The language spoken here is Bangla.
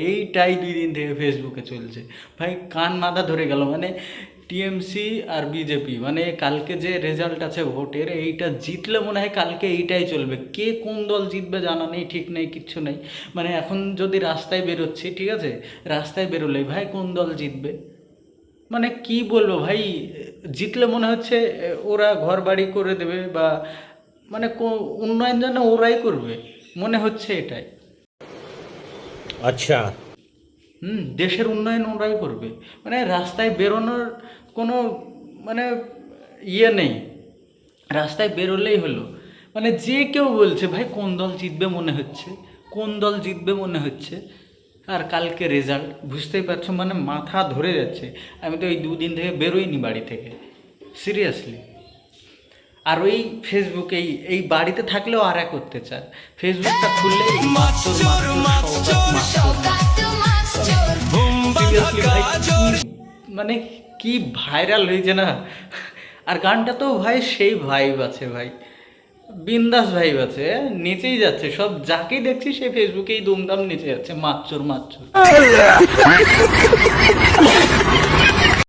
এইটাই 2 দিন থেকে ফেসবুকে চলছে ভাই, কান মাথা ধরে গেল। মানে টিএমসি আর বিজেপি, মানে কালকে যে রেজাল্ট আছে ভোটের, এইটা জিতলে মনে হয় কালকে এইটাই চলবে। কে কোন দল জিতবে জানা নেই, ঠিক নেই, কিচ্ছু নেই। মানে এখন যদি রাস্তায় বেরোচ্ছি, ঠিক আছে, রাস্তায় বেরোলেই ভাই কোন দল জিতবে, মানে কি বলবো ভাই, জিতলে মনে হচ্ছে ওরা ঘর বাড়ি করে দেবে, বা মানে উন্নয়ন যেন ওরাই করবে, মনে হচ্ছে এটাই। আচ্ছা, দেশের উন্নয়ন ওরাই করবে, মানে রাস্তায় বেরোনোর কোনো মানে ইয়ে নেই, রাস্তায় বেরোলেই হলো, মানে যে কেউ বলছে ভাই কোন দল জিতবে মনে হচ্ছে, কোন দল জিতবে মনে হচ্ছে। আর কালকে রেজাল্ট বুঝতেই পারছো, মানে মাথা ধরে যাচ্ছে। আমি তো এই 2 দিন থেকে বেরোইনি বাড়ি থেকে, সিরিয়াসলি। আর ওই ফেসবুক এই বাড়িতে থাকলেও আর এক করতে চায়, ফেসবুকটা খুললেই মানে কি ভাইরাল হয়েছে না। আর গানটা তো ভাই সেই ভাইব আছে ভাই, বিন্দাস ভাইব আছে, নেচেই যাচ্ছে সব, যাকেই দেখছি সে ফেসবুকেই দুমদাম নেচে যাচ্ছে, মাচ্চর মাচ্চর।